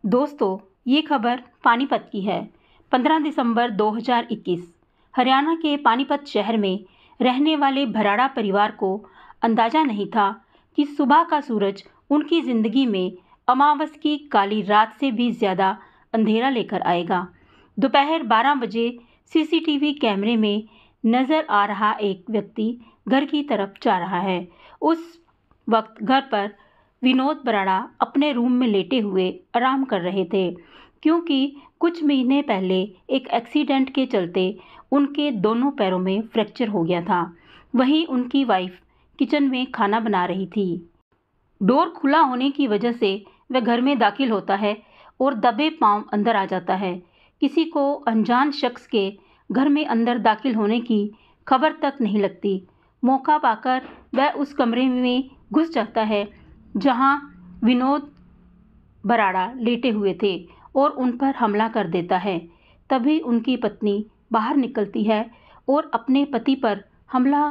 दोस्तों, ये खबर पानीपत की है। 15 दिसंबर 2021 हरियाणा के पानीपत शहर में रहने वाले भराड़ा परिवार को अंदाजा नहीं था कि सुबह का सूरज उनकी जिंदगी में अमावस की काली रात से भी ज्यादा अंधेरा लेकर आएगा। दोपहर 12 बजे सीसीटीवी कैमरे में नजर आ रहा एक व्यक्ति घर की तरफ जा रहा है। उस वक्त घर पर विनोद बराड़ा अपने रूम में लेटे हुए आराम कर रहे थे, क्योंकि कुछ महीने पहले एक एक्सीडेंट के चलते उनके दोनों पैरों में फ्रैक्चर हो गया था। वहीं उनकी वाइफ किचन में खाना बना रही थी। डोर खुला होने की वजह से वह घर में दाखिल होता है और दबे पांव अंदर आ जाता है। किसी को अनजान शख्स के घर में अंदर दाखिल होने की खबर तक नहीं लगती। मौका पाकर वह उस कमरे में घुस जाता है जहां विनोद बराड़ा लेटे हुए थे और उन पर हमला कर देता है। तभी उनकी पत्नी बाहर निकलती है और अपने पति पर हमला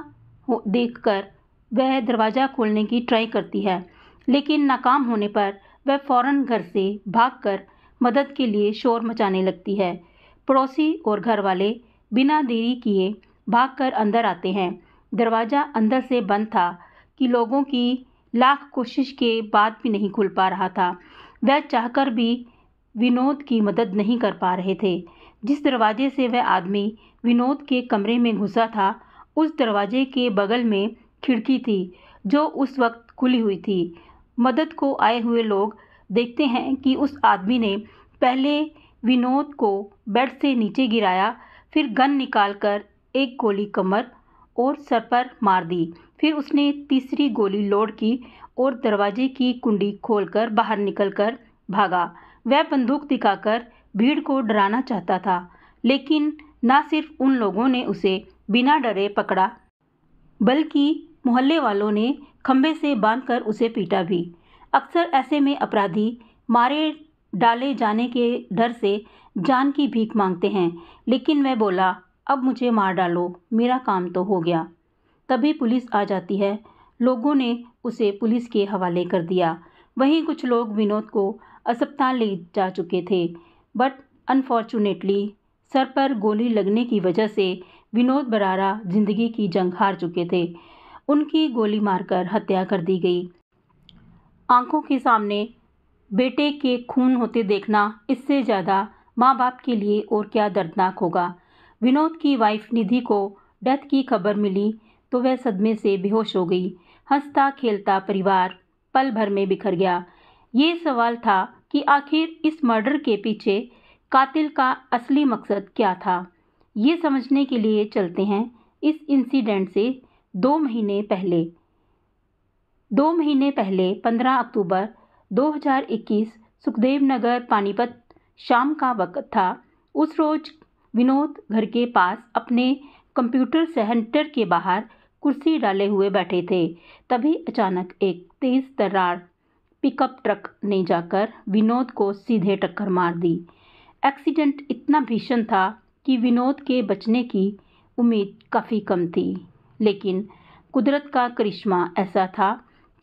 देखकर वह दरवाज़ा खोलने की ट्राई करती है, लेकिन नाकाम होने पर वह फौरन घर से भागकर मदद के लिए शोर मचाने लगती है। पड़ोसी और घर वाले बिना देरी किए भागकर अंदर आते हैं। दरवाज़ा अंदर से बंद था कि लोगों की लाख कोशिश के बाद भी नहीं खुल पा रहा था। वह चाहकर भी विनोद की मदद नहीं कर पा रहे थे। जिस दरवाजे से वह आदमी विनोद के कमरे में घुसा था, उस दरवाजे के बगल में खिड़की थी जो उस वक्त खुली हुई थी। मदद को आए हुए लोग देखते हैं कि उस आदमी ने पहले विनोद को बेड से नीचे गिराया, फिर गन निकालकर एक गोली कमर और सर पर मार दी। फिर उसने तीसरी गोली लोड की और दरवाजे की कुंडी खोलकर बाहर निकलकर भागा। वह बंदूक दिखाकर भीड़ को डराना चाहता था, लेकिन न सिर्फ उन लोगों ने उसे बिना डरे पकड़ा, बल्कि मोहल्ले वालों ने खंबे से बांधकर उसे पीटा भी। अक्सर ऐसे में अपराधी मारे डाले जाने के डर से जान की भीख मांगते हैं, लेकिन वह बोला, अब मुझे मार डालो, मेरा काम तो हो गया। तभी पुलिस आ जाती है। लोगों ने उसे पुलिस के हवाले कर दिया। वहीं कुछ लोग विनोद को अस्पताल ले जा चुके थे, बट अनफॉर्चुनेटली सर पर गोली लगने की वजह से विनोद बराड़ा जिंदगी की जंग हार चुके थे। उनकी गोली मारकर हत्या कर दी गई। आंखों के सामने बेटे के खून होते देखना इससे ज़्यादा माँ बाप के लिए और क्या दर्दनाक होगा। विनोद की वाइफ निधि को डेथ की खबर मिली तो वह सदमे से बेहोश हो गई। हंसता खेलता परिवार पल भर में बिखर गया। ये सवाल था कि आखिर इस मर्डर के पीछे कातिल का असली मकसद क्या था। ये समझने के लिए चलते हैं इस इंसिडेंट से 2 महीने पहले। 15 अक्टूबर 2021 सुखदेव नगर पानीपत शाम का वक्त था। उस रोज विनोद घर के पास अपने कंप्यूटर सेंटर के बाहर कुर्सी डाले हुए बैठे थे। तभी अचानक एक तेज तर्रार पिकअप ट्रक ने जाकर विनोद को सीधे टक्कर मार दी। एक्सीडेंट इतना भीषण था कि विनोद के बचने की उम्मीद काफ़ी कम थी, लेकिन कुदरत का करिश्मा ऐसा था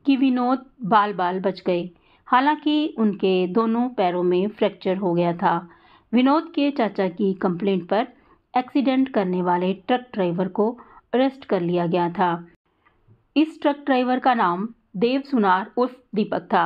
कि विनोद बाल बाल बच गए। हालांकि उनके दोनों पैरों में फ्रैक्चर हो गया था। विनोद के चाचा की कंप्लेंट पर एक्सीडेंट करने वाले ट्रक ड्राइवर को अरेस्ट कर लिया गया था। इस ट्रक ड्राइवर का नाम देव सुनार उर्फ दीपक था।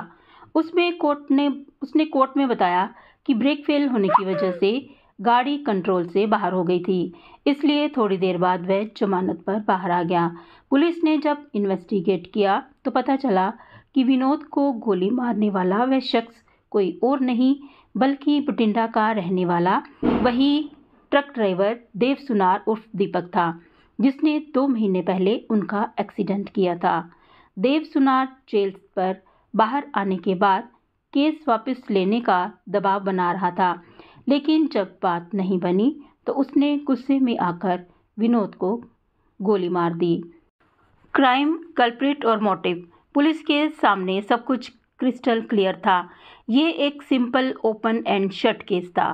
उसने कोर्ट में बताया कि ब्रेक फेल होने की वजह से गाड़ी कंट्रोल से बाहर हो गई थी, इसलिए थोड़ी देर बाद वह जमानत पर बाहर आ गया। पुलिस ने जब इन्वेस्टिगेट किया तो पता चला कि विनोद को गोली मारने वाला वह शख्स कोई और नहीं बल्कि बठिंडा का रहने वाला वही ट्रक ड्राइवर देव सुनार उर्फ दीपक था, जिसने 2 महीने पहले उनका एक्सीडेंट किया था। देव सुनार जेल पर बाहर आने के बाद केस वापस लेने का दबाव बना रहा था, लेकिन जब बात नहीं बनी तो उसने गुस्से में आकर विनोद को गोली मार दी। क्राइम, कल्प्रिट और मोटिव। पुलिस के सामने सब कुछ क्रिस्टल क्लियर था। ये एक simple open and shut case था।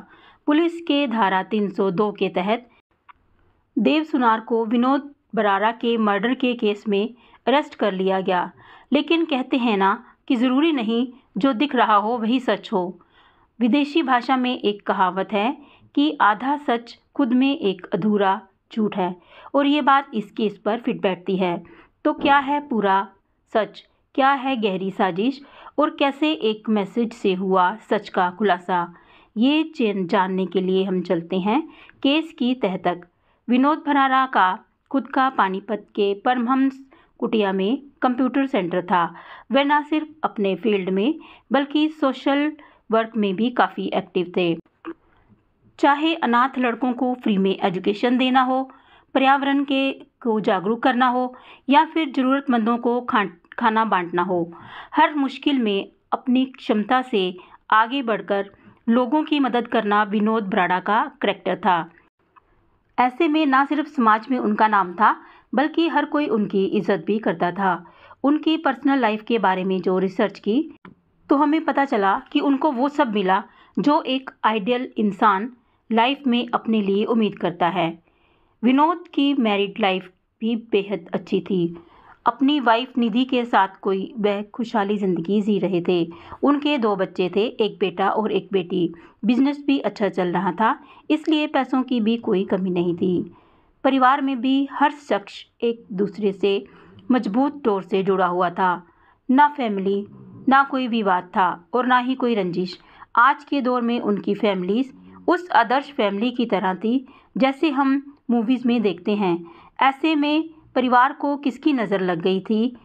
पुलिस के धारा 302 के तहत देव सुनार को विनोद बराड़ा के मर्डर के केस में अरेस्ट कर लिया गया। लेकिन कहते हैं ना कि ज़रूरी नहीं जो दिख रहा हो वही सच हो। विदेशी भाषा में एक कहावत है कि आधा सच खुद में एक अधूरा झूठ है, और ये बात इस केस पर फिट बैठती है। तो क्या है पूरा सच, क्या है गहरी साजिश, और कैसे एक मैसेज से हुआ सच का खुलासा, ये जानने के लिए हम चलते हैं केस की तह तक। विनोद भराड़ा का खुद का पानीपत के परमहंस कुटिया में कंप्यूटर सेंटर था। वह न सिर्फ अपने फील्ड में बल्कि सोशल वर्क में भी काफ़ी एक्टिव थे। चाहे अनाथ लड़कों को फ्री में एजुकेशन देना हो, पर्यावरण को जागरूक करना हो, या फिर ज़रूरतमंदों को खाना बांटना हो, हर मुश्किल में अपनी क्षमता से आगे बढ़कर लोगों की मदद करना विनोद भराड़ा का करैक्टर था। ऐसे में ना सिर्फ समाज में उनका नाम था बल्कि हर कोई उनकी इज्जत भी करता था। उनकी पर्सनल लाइफ के बारे में जो रिसर्च की तो हमें पता चला कि उनको वो सब मिला जो एक आइडियल इंसान लाइफ में अपने लिए उम्मीद करता है। विनोद की मैरिड लाइफ भी बेहद अच्छी थी। अपनी वाइफ निधि के साथ वह खुशहाली ज़िंदगी जी रहे थे। उनके 2 बच्चे थे, एक बेटा और एक बेटी। बिजनेस भी अच्छा चल रहा था, इसलिए पैसों की भी कोई कमी नहीं थी। परिवार में भी हर शख्स एक दूसरे से मजबूत तौर से जुड़ा हुआ था। ना फैमिली, ना कोई विवाद था और ना ही कोई रंजिश। आज के दौर में उनकी फैमिलीज उस आदर्श फैमिली की तरह थी जैसे हम मूवीज़ में देखते हैं। ऐसे में परिवार को किसकी नज़र लग गई थी?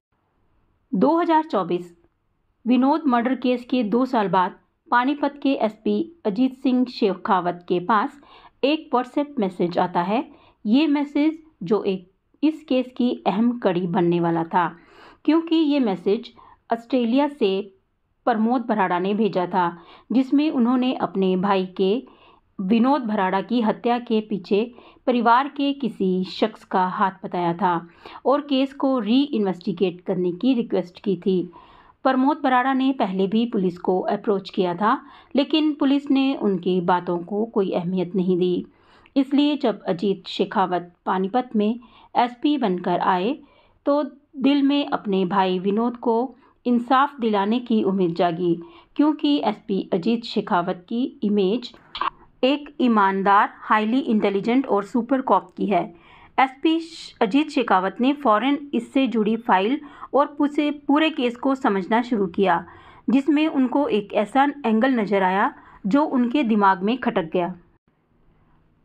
2024 विनोद मर्डर केस के 2 साल बाद पानीपत के एसपी अजीत सिंह शेखावत के पास एक व्हाट्सएप मैसेज आता है। ये मैसेज जो इस केस की अहम कड़ी बनने वाला था, क्योंकि ये मैसेज ऑस्ट्रेलिया से प्रमोद भराड़ा ने भेजा था, जिसमें उन्होंने अपने भाई के विनोद भराड़ा की हत्या के पीछे परिवार के किसी शख्स का हाथ बताया था और केस को री इन्वेस्टिगेट करने की रिक्वेस्ट की थी। प्रमोद भराड़ा ने पहले भी पुलिस को अप्रोच किया था, लेकिन पुलिस ने उनकी बातों को कोई अहमियत नहीं दी। इसलिए जब अजीत शेखावत पानीपत में एसपी बनकर आए तो दिल में अपने भाई विनोद को इंसाफ दिलाने की उम्मीद जागी, क्योंकि एसपी अजीत शेखावत की इमेज एक ईमानदार, हाईली इंटेलिजेंट और सुपर कॉप की है। एसपी अजीत शेखावत ने फौरन इससे जुड़ी फाइल और पूरे केस को समझना शुरू किया, जिसमें उनको एक ऐसा एंगल नजर आया जो उनके दिमाग में खटक गया।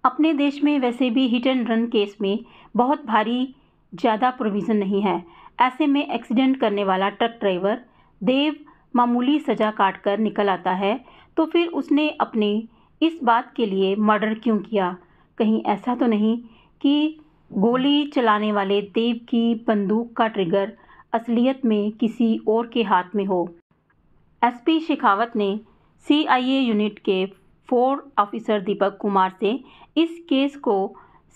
अपने देश में वैसे भी हिट एंड रन केस में बहुत भारी ज़्यादा प्रोविज़न नहीं है। ऐसे में एक्सीडेंट करने वाला ट्रक ड्राइवर देव मामूली सज़ा काट कर निकल आता है, तो फिर उसने अपने इस बात के लिए मर्डर क्यों किया? कहीं ऐसा तो नहीं कि गोली चलाने वाले देव की बंदूक का ट्रिगर असलियत में किसी और के हाथ में हो? एसपी शेखावत ने सीआईए यूनिट के 4 ऑफिसर दीपक कुमार से इस केस को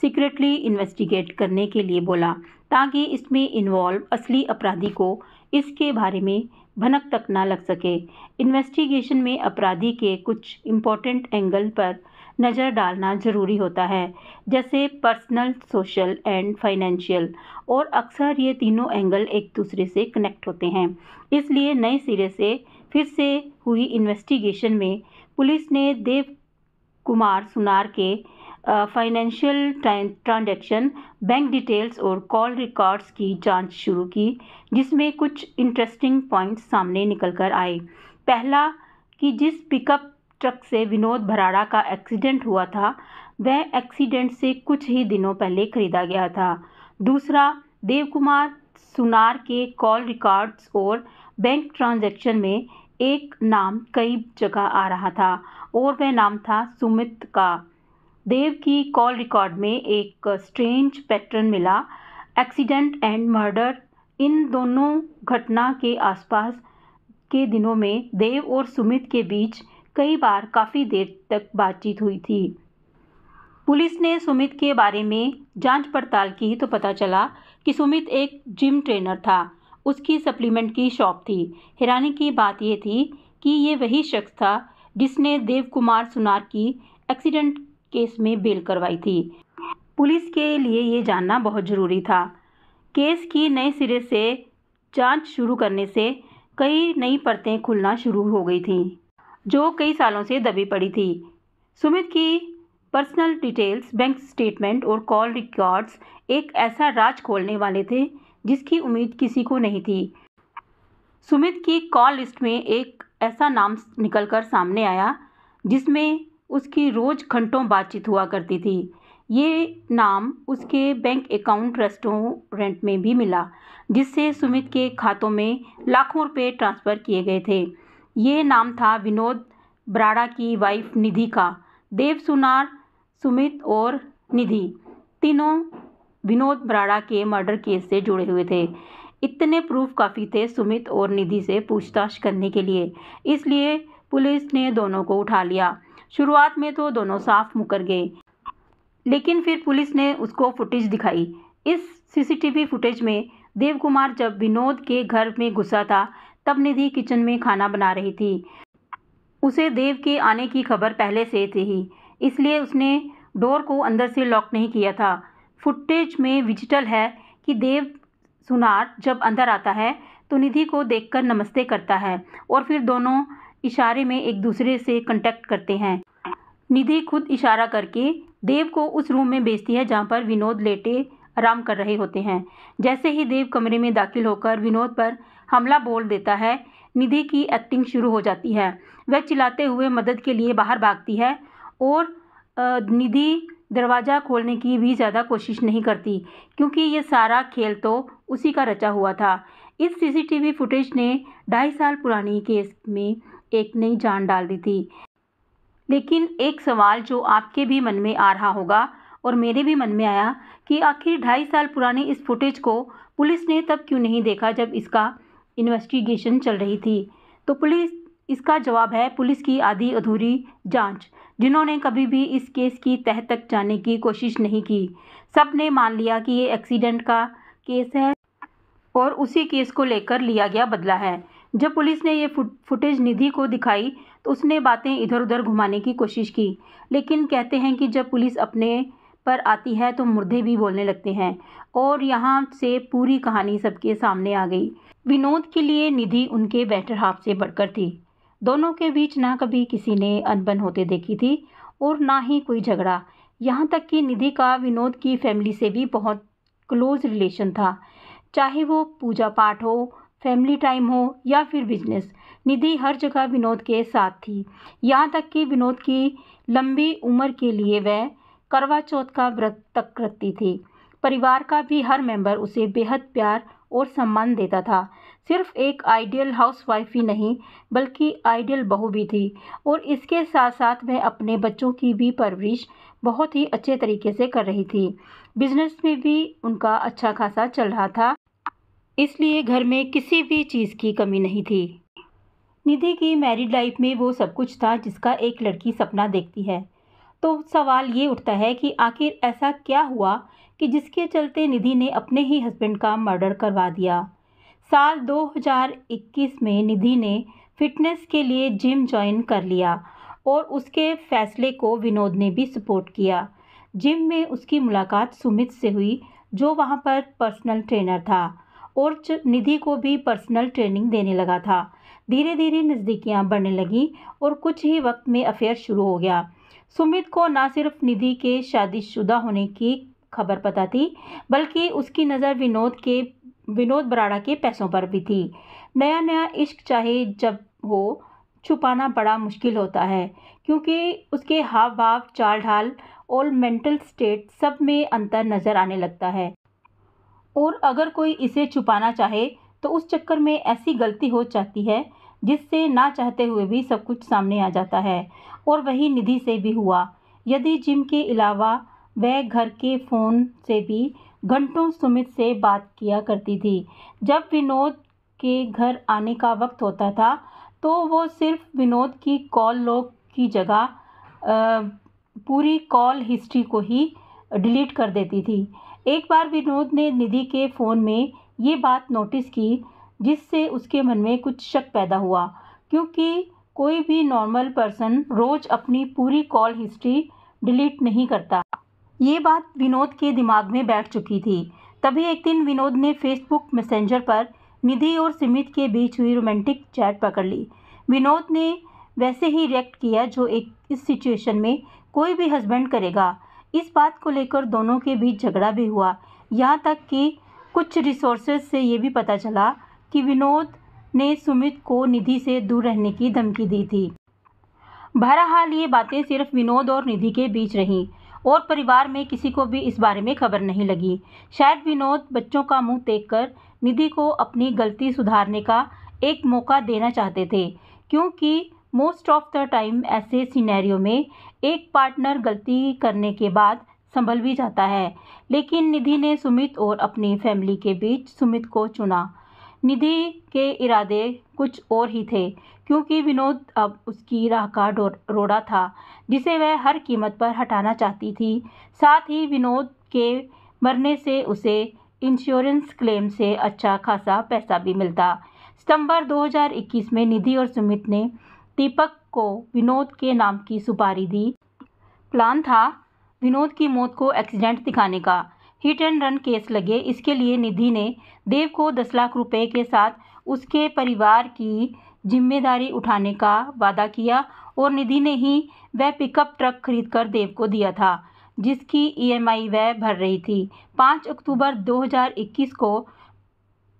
सीक्रेटली इन्वेस्टिगेट करने के लिए बोला, ताकि इसमें इन्वॉल्व असली अपराधी को इसके बारे में भनक तक ना लग सके। इन्वेस्टिगेशन में अपराधी के कुछ इम्पोर्टेंट एंगल पर नज़र डालना ज़रूरी होता है, जैसे पर्सनल, सोशल एंड फाइनेंशियल, और अक्सर ये तीनों एंगल एक दूसरे से कनेक्ट होते हैं। इसलिए नए सिरे से फिर से हुई इन्वेस्टिगेशन में पुलिस ने देव कुमार सुनार के फाइनेंशियल ट्रांजैक्शन, बैंक डिटेल्स और कॉल रिकॉर्ड्स की जांच शुरू की, जिसमें कुछ इंटरेस्टिंग पॉइंट्स सामने निकल कर आए। पहला कि जिस पिकअप ट्रक से विनोद भराड़ा का एक्सीडेंट हुआ था, वह एक्सीडेंट से कुछ ही दिनों पहले खरीदा गया था। दूसरा, देव कुमार सुनार के कॉल रिकॉर्ड्स और बैंक ट्रांजैक्शन में एक नाम कई जगह आ रहा था और वह नाम था सुमित का। देव की कॉल रिकॉर्ड में एक स्ट्रेंज पैटर्न मिला। एक्सीडेंट एंड मर्डर, इन दोनों घटना के आसपास के दिनों में देव और सुमित के बीच कई बार काफ़ी देर तक बातचीत हुई थी। पुलिस ने सुमित के बारे में जांच पड़ताल की तो पता चला कि सुमित एक जिम ट्रेनर था। उसकी सप्लीमेंट की शॉप थी। हैरानी की बात यह थी कि ये वही शख्स था जिसने देव कुमार सुनार की एक्सीडेंट केस में बेल करवाई थी। पुलिस के लिए ये जानना बहुत ज़रूरी था। केस की नए सिरे से जांच शुरू करने से कई नई परतें खुलना शुरू हो गई थीं। जो कई सालों से दबी पड़ी थी। सुमित की पर्सनल डिटेल्स, बैंक स्टेटमेंट और कॉल रिकॉर्ड्स एक ऐसा राज खोलने वाले थे जिसकी उम्मीद किसी को नहीं थी। सुमित की कॉल लिस्ट में एक ऐसा नाम निकलकर सामने आया जिसमें उसकी रोज घंटों बातचीत हुआ करती थी। ये नाम उसके बैंक अकाउंट रेस्टोरेंट में भी मिला, जिससे सुमित के खातों में लाखों रुपए ट्रांसफ़र किए गए थे। ये नाम था विनोद ब्राड़ा की वाइफ निधि का। देव सुनार, सुमित और निधि तीनों विनोद ब्राड़ा के मर्डर केस से जुड़े हुए थे। इतने प्रूफ काफ़ी थे सुमित और निधि से पूछताछ करने के लिए, इसलिए पुलिस ने दोनों को उठा लिया। शुरुआत में तो दोनों साफ मुकर गए, लेकिन फिर पुलिस ने उसको फुटेज दिखाई। इस सीसीटीवी फुटेज में देव कुमार जब विनोद के घर में घुसा था, तब निधि किचन में खाना बना रही थी। उसे देव के आने की खबर पहले से थी, इसलिए उसने डोर को अंदर से लॉक नहीं किया था। फुटेज में विजिबल है कि देव सुनार जब अंदर आता है तो निधि को देखकर नमस्ते करता है और फिर दोनों इशारे में एक दूसरे से कांटेक्ट करते हैं। निधि खुद इशारा करके देव को उस रूम में भेजती है जहां पर विनोद लेटे आराम कर रहे होते हैं। जैसे ही देव कमरे में दाखिल होकर विनोद पर हमला बोल देता है, निधि की एक्टिंग शुरू हो जाती है। वह चिल्लाते हुए मदद के लिए बाहर भागती है और निधि दरवाज़ा खोलने की भी ज़्यादा कोशिश नहीं करती, क्योंकि ये सारा खेल तो उसी का रचा हुआ था। इस सीसीटीवी फुटेज ने 2.5 साल पुरानी केस में एक नई जान डाल दी थी। लेकिन एक सवाल जो आपके भी मन में आ रहा होगा और मेरे भी मन में आया कि आखिर 2.5 साल पुरानी इस फुटेज को पुलिस ने तब क्यों नहीं देखा जब इसका इन्वेस्टिगेशन चल रही थी। तो इसका जवाब है पुलिस की आधी अधूरी जांच, जिन्होंने कभी भी इस केस की तह तक जाने की कोशिश नहीं की। सब ने मान लिया कि ये एक्सीडेंट का केस है और उसी केस को लेकर लिया गया बदला है। जब पुलिस ने ये फुटेज निधि को दिखाई तो उसने बातें इधर उधर घुमाने की कोशिश की, लेकिन कहते हैं कि जब पुलिस अपने पर आती है तो मुर्दे भी बोलने लगते हैं, और यहाँ से पूरी कहानी सबके सामने आ गई। विनोद के लिए निधि उनके बेटर हाफ से बढ़कर थी। दोनों के बीच ना कभी किसी ने अनबन होते देखी थी और ना ही कोई झगड़ा। यहाँ तक कि निधि का विनोद की फैमिली से भी बहुत क्लोज रिलेशन था, चाहे वो पूजा पाठ हो, फैमिली टाइम हो या फिर बिजनेस। निधि हर जगह विनोद के साथ थी, यहाँ तक कि विनोद की लंबी उम्र के लिए वह करवा चौथ का व्रत तक रखती थी। परिवार का भी हर मेंबर उसे बेहद प्यार और सम्मान देता था। सिर्फ एक आइडियल हाउसवाइफ ही नहीं, बल्कि आइडियल बहू भी थी, और इसके साथ साथ वह अपने बच्चों की भी परवरिश बहुत ही अच्छे तरीके से कर रही थी। बिजनेस में भी उनका अच्छा खासा चल रहा था, इसलिए घर में किसी भी चीज़ की कमी नहीं थी। निधि की मैरिड लाइफ में वो सब कुछ था जिसका एक लड़की सपना देखती है। तो सवाल ये उठता है कि आखिर ऐसा क्या हुआ कि जिसके चलते निधि ने अपने ही हस्बैंड का मर्डर करवा दिया। साल 2021 में निधि ने फिटनेस के लिए जिम ज्वाइन कर लिया और उसके फैसले को विनोद ने भी सपोर्ट किया। जिम में उसकी मुलाकात सुमित से हुई, जो वहां पर पर्सनल ट्रेनर था और निधि को भी पर्सनल ट्रेनिंग देने लगा था। धीरे धीरे नज़दीकियां बढ़ने लगी और कुछ ही वक्त में अफेयर शुरू हो गया। सुमित को न सिर्फ निधि के शादीशुदा होने की खबर पता थी, बल्कि उसकी नज़र विनोद ब्राड़ा के पैसों पर भी थी। नया नया इश्क चाहे जब हो, छुपाना बड़ा मुश्किल होता है, क्योंकि उसके हाव भाव, चाल ढाल और मेंटल स्टेट सब में अंतर नज़र आने लगता है। और अगर कोई इसे छुपाना चाहे तो उस चक्कर में ऐसी गलती हो जाती है जिससे ना चाहते हुए भी सब कुछ सामने आ जाता है, और वही निधि से भी हुआ। यदि जिम के अलावा वह घर के फ़ोन से भी घंटों सुमित से बात किया करती थी। जब विनोद के घर आने का वक्त होता था तो वो सिर्फ विनोद की कॉल लॉग की जगह पूरी कॉल हिस्ट्री को ही डिलीट कर देती थी। एक बार विनोद ने निधि के फ़ोन में ये बात नोटिस की, जिससे उसके मन में कुछ शक पैदा हुआ, क्योंकि कोई भी नॉर्मल पर्सन रोज़ अपनी पूरी कॉल हिस्ट्री डिलीट नहीं करता। ये बात विनोद के दिमाग में बैठ चुकी थी। तभी एक दिन विनोद ने फेसबुक मैसेंजर पर निधि और सुमित के बीच हुई रोमांटिक चैट पकड़ ली। विनोद ने वैसे ही रिएक्ट किया जो इस सिचुएशन में कोई भी हस्बैंड करेगा। इस बात को लेकर दोनों के बीच झगड़ा भी हुआ, यहाँ तक कि कुछ रिसोर्सेज से ये भी पता चला कि विनोद ने सुमित को निधि से दूर रहने की धमकी दी थी। बहरहाल ये बातें सिर्फ विनोद और निधि के बीच रहीं और परिवार में किसी को भी इस बारे में खबर नहीं लगी। शायद विनोद बच्चों का मुंह देखकर निधि को अपनी गलती सुधारने का एक मौका देना चाहते थे, क्योंकि मोस्ट ऑफ द टाइम ऐसे सिनेरियो में एक पार्टनर गलती करने के बाद संभल भी जाता है। लेकिन निधि ने सुमित और अपनी फैमिली के बीच सुमित को चुना। निधि के इरादे कुछ और ही थे, क्योंकि विनोद अब उसकी राह का रोड़ा था जिसे वह हर कीमत पर हटाना चाहती थी। साथ ही विनोद के मरने से उसे इंश्योरेंस क्लेम से अच्छा खासा पैसा भी मिलता। सितंबर 2021 में निधि और सुमित ने दीपक को विनोद के नाम की सुपारी दी। प्लान था विनोद की मौत को एक्सीडेंट दिखाने का। हिट एंड रन केस लगे। इसके लिए निधि ने देव को 10 लाख रुपए के साथ उसके परिवार की जिम्मेदारी उठाने का वादा किया और निधि ने ही वह पिकअप ट्रक खरीदकर देव को दिया था, जिसकी EMI वह भर रही थी। 5 अक्टूबर 2021 को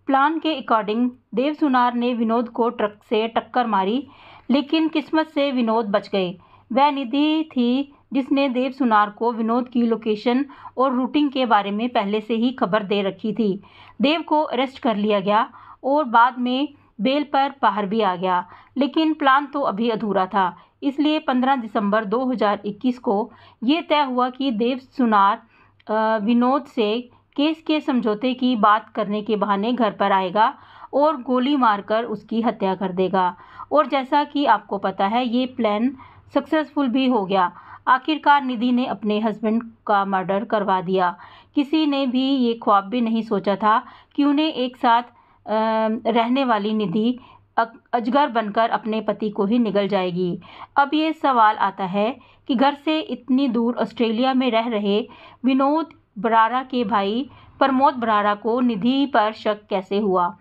प्लान के अकॉर्डिंग देव सुनार ने विनोद को ट्रक से टक्कर मारी, लेकिन किस्मत से विनोद बच गए। वह निधि थी जिसने देव सुनार को विनोद की लोकेशन और रूटिंग के बारे में पहले से ही खबर दे रखी थी। देव को अरेस्ट कर लिया गया और बाद में बेल पर बाहर भी आ गया, लेकिन प्लान तो अभी अधूरा था। इसलिए 15 दिसंबर 2021 को ये तय हुआ कि देव सुनार विनोद से केस के समझौते की बात करने के बहाने घर पर आएगा और गोली मारकर उसकी हत्या कर देगा। और जैसा कि आपको पता है, ये प्लान सक्सेसफुल भी हो गया। आखिरकार निधि ने अपने हस्बैंड का मर्डर करवा दिया। किसी ने भी ये ख्वाब भी नहीं सोचा था कि उन्हें एक साथ रहने वाली निधि अजगर बनकर अपने पति को ही निगल जाएगी। अब ये सवाल आता है कि घर से इतनी दूर ऑस्ट्रेलिया में रह रहे विनोद बराड़ा के भाई प्रमोद बराड़ा को निधि पर शक कैसे हुआ।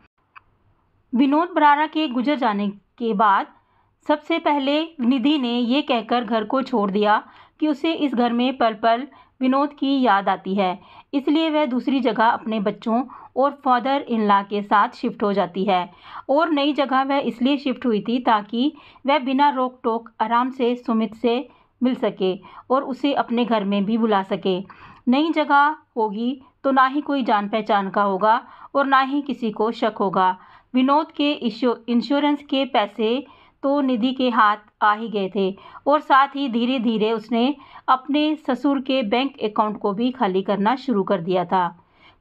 विनोद बराड़ा के गुजर जाने के बाद सबसे पहले निधि ने ये कहकर घर को छोड़ दिया कि उसे इस घर में पल पल विनोद की याद आती है, इसलिए वह दूसरी जगह अपने बच्चों और फादर इन लॉ के साथ शिफ्ट हो जाती है। और नई जगह वह इसलिए शिफ्ट हुई थी ताकि वह बिना रोक टोक आराम से सुमित से मिल सके और उसे अपने घर में भी बुला सके। नई जगह होगी तो ना ही कोई जान पहचान का होगा और ना ही किसी को शक होगा। विनोद के इंश्योरेंस के पैसे तो निधि के हाथ आ ही गए थे और साथ ही धीरे धीरे उसने अपने ससुर के बैंक अकाउंट को भी खाली करना शुरू कर दिया था।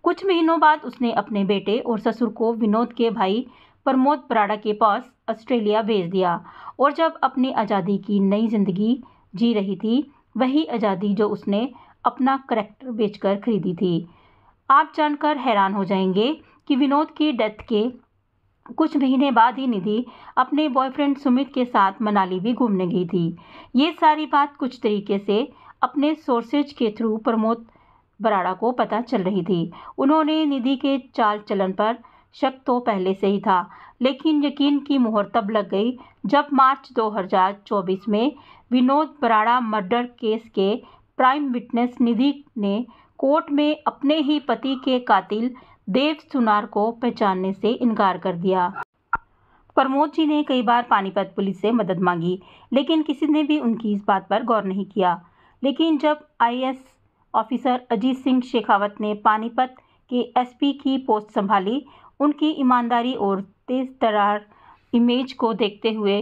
कुछ महीनों बाद उसने अपने बेटे और ससुर को विनोद के भाई प्रमोद बराड़ा के पास ऑस्ट्रेलिया भेज दिया और जब अपनी आज़ादी की नई जिंदगी जी रही थी, वही आज़ादी जो उसने अपना करैक्टर बेचकर खरीदी थी। आप जानकर हैरान हो जाएंगे कि विनोद की डेथ के कुछ महीने बाद ही निधि अपने बॉयफ्रेंड सुमित के साथ मनाली भी घूमने गई थी। ये सारी बात कुछ तरीके से अपने सोर्सेज के थ्रू प्रमोद बराड़ा को पता चल रही थी। उन्होंने निधि के चाल चलन पर शक तो पहले से ही था, लेकिन यकीन की मोहर तब लग गई जब मार्च 2024 में विनोद बराड़ा मर्डर केस के प्राइम विटनेस निधि ने कोर्ट में अपने ही पति के कातिल देव सुनार को पहचानने से इनकार कर दिया। प्रमोद जी ने कई बार पानीपत पुलिस से मदद मांगी, लेकिन किसी ने भी उनकी इस बात पर गौर नहीं किया। लेकिन जब IAS ऑफिसर अजीत सिंह शेखावत ने पानीपत के SP की पोस्ट संभाली, उनकी ईमानदारी और तेज तर्रार इमेज को देखते हुए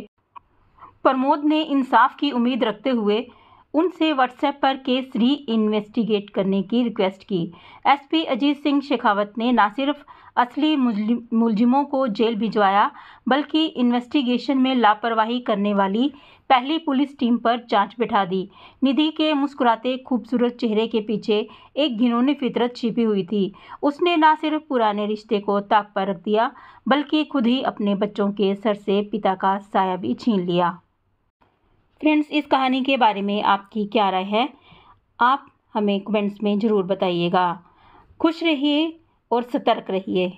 प्रमोद ने इंसाफ की उम्मीद रखते हुए उनसे व्हाट्सएप पर केस री इन्वेस्टिगेट करने की रिक्वेस्ट की। SP अजीत सिंह शेखावत ने न सिर्फ असली मुलजिमों को जेल भिजवाया, बल्कि इन्वेस्टिगेशन में लापरवाही करने वाली पहली पुलिस टीम पर जांच बिठा दी। निधि के मुस्कुराते खूबसूरत चेहरे के पीछे एक घिनौनी फितरत छिपी हुई थी। उसने न सिर्फ पुराने रिश्ते को ताक पर रख दिया, बल्कि खुद ही अपने बच्चों के सर से पिता का साया भी छीन लिया। फ्रेंड्स, इस कहानी के बारे में आपकी क्या राय है? आप हमें कमेंट्स में ज़रूर बताइएगा। खुश रहिए और सतर्क रहिए।